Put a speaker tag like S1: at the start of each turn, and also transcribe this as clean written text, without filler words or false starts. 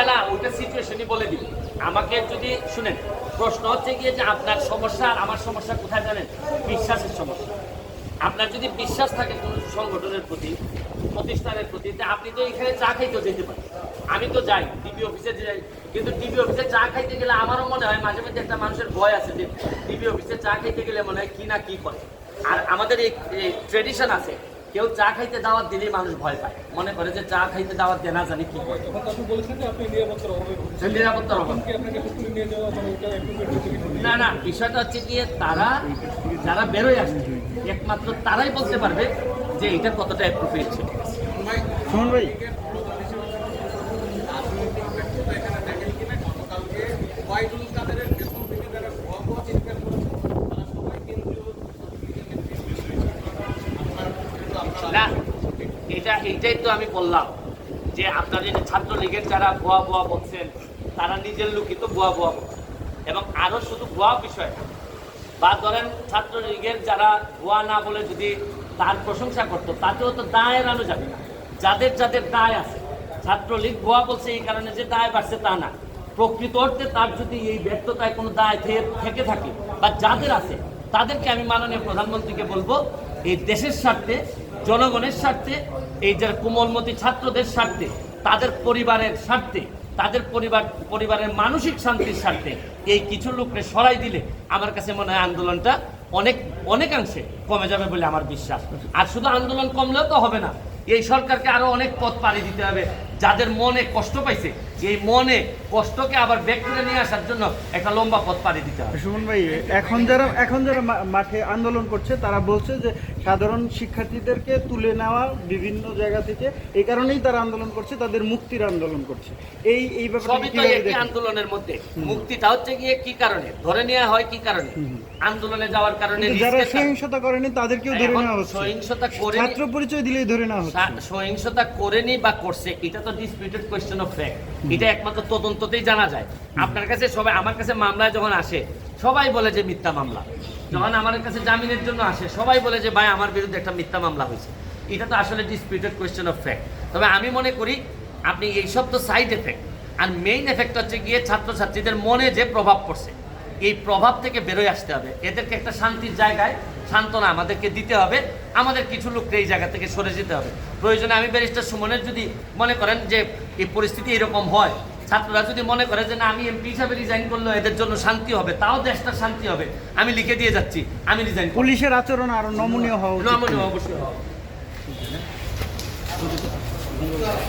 S1: না ওইটা সিচুয়েশনই বলে দিই। আমাকে যদি শুনেন, প্রশ্ন হচ্ছে গিয়ে যে আপনার সমস্যা আর আমার সমস্যা কোথায় জানেন? বিশ্বাসের সমস্যা। আপনার যদি বিশ্বাস থাকে কোনো সংগঠনের প্রতি, প্রতিষ্ঠানের প্রতি, আপনি তো এখানে চা খাইতেও যেতে পারেন। আমি তো যাই ডিবি অফিসে যাই, কিন্তু ডিবি অফিসে চা খাইতে গেলে আমারও মনে হয় মাঝে মধ্যে একটা মানুষের ভয় আছে যে ডিবি অফিসে চা খাইতে গেলে মনে হয় কি না কি করে। আর আমাদের এই ট্রেডিশন আছে, কেউ চা খাইতে দাওয়াত দিলেই মানুষ ভয় পায়, মনে করে যে চা খাইতে দাওয়াত দেয় না জানি কি করে। নিরাপত্তার অভাব না, বিষয়টা হচ্ছে গিয়ে তারা যারা বেরোয় আসছে একমাত্র তারাই বলতে পারবে যে এটা কতটা অ্যাপ্রোপ্রিয়েট ছিল।
S2: সুমন ভাই,
S1: না এইটাই তো আমি বললাম যে আপনাদের ছাত্রলীগের যারা ভুয়া ভুয়া বলছেন তারা নিজের লোকই তো ভুয়া ভুয়া বলছেন। এবং আরও শুধু ভুয়া বিষয় না, বা ধরেন ছাত্রলীগের যারা ভুয়া না বলে যদি তার প্রশংসা করতো তাতেও তো দায় এড়ানো যাবে না। যাদের যাদের দায় আছে, ছাত্রলীগ ভুয়া বলছে এই কারণে যে দায় বাড়ছে তা না, প্রকৃত অর্থে তার যদি এই ব্যর্থতায় কোনো দায় থেকে থাকে বা যাদের আছে তাদেরকে আমি মাননীয় প্রধানমন্ত্রীকে বলবো এই দেশের স্বার্থে, জনগণের স্বার্থে, এই যারা কোমলমতি ছাত্রদের স্বার্থে, তাদের পরিবারের স্বার্থে, তাদের পরিবারের মানসিক শান্তির স্বার্থে এই কিছু লোককে সরাই দিলে আমার কাছে মনে হয় আন্দোলনটা অনেকাংশে কমে যাবে বলে আমার বিশ্বাস। আর শুধু আন্দোলন কমলেও তো হবে না, এই সরকারকে আরো অনেক পথ পাড়ি দিতে হবে। যাদের মনে কষ্ট পাইছে এই মনে কষ্টকে আবার ব্যাক করে নিয়ে আসার জন্য একটা লম্বা পথ পাড়ি দিতে হবে।
S2: সুমন ভাই, এখন যারা মাঠে আন্দোলন করছে তারা বলছে যে সাধারণ শিক্ষার্থীদেরকে তুলে নেওয়া বিভিন্ন জায়গা থেকে, এই কারণেই তারা আন্দোলন করছে, তাদের মুক্তির আন্দোলন করছে। এই ব্যাপারে
S1: সবই তো একই আন্দোলনের মধ্যে। মুক্তিটা হচ্ছে গিয়ে কি কারণে ধরে নেওয়া হয়, কি কারণে আন্দোলনে যাওয়ার কারণে।
S2: যারা সহিংসতা করেনি তাদেরকেও ধরে নেওয়া হচ্ছে,
S1: সহিংসতা করে
S2: ছাত্র পরিচয় দিলেই ধরে নেওয়া হচ্ছে।
S1: সহিংসতা করেনি বা করছে এটা তো ডিসপিউটেড কোয়েশ্চেন অফ ফ্যাক্ট, এটা একমাত্র তদন্ততেই জানা যায়। আপনার কাছে সবাই, আমার কাছে মামলায় যখন আসে সবাই বলে যে মিথ্যা মামলা, যখন আমার কাছে জামিনের জন্য আসে সবাই বলে যে ভাই আমার বিরুদ্ধে একটা মিথ্যা মামলা হয়েছে। এটা তো আসলে ডিসপিউটেড কোয়েশ্চেন অফ ফ্যাক্ট। তবে আমি মনে করি আপনি এইসব তো সাইড এফেক্ট, আর মেইন এফেক্ট হচ্ছে গিয়ে ছাত্রছাত্রীদের মনে যে প্রভাব পড়ছে এই প্রভাব থেকে বেরোয় আসতে হবে। এদেরকে একটা শান্তির জায়গায় সান্ত্বনা আমাদেরকে দিতে হবে, আমাদের কিছু লোককে এই জায়গা থেকে সরে যেতে হবে। প্রয়োজনে আমি ব্যারিস্টার সুমনের যদি মনে করেন যে এই পরিস্থিতি এরকম হয়, ছাত্ররা যদি মনে করে যে না আমি এমপি হিসাবে রিজাইন করলে এদের জন্য শান্তি হবে, তাও দেশটা শান্তি হবে, আমি লিখে দিয়ে যাচ্ছি আমি রিজাইন।
S2: পুলিশের আচরণ আরো নমনীয় হওয়া উচিত।
S1: নমনীয় অবশ্যই হওয়া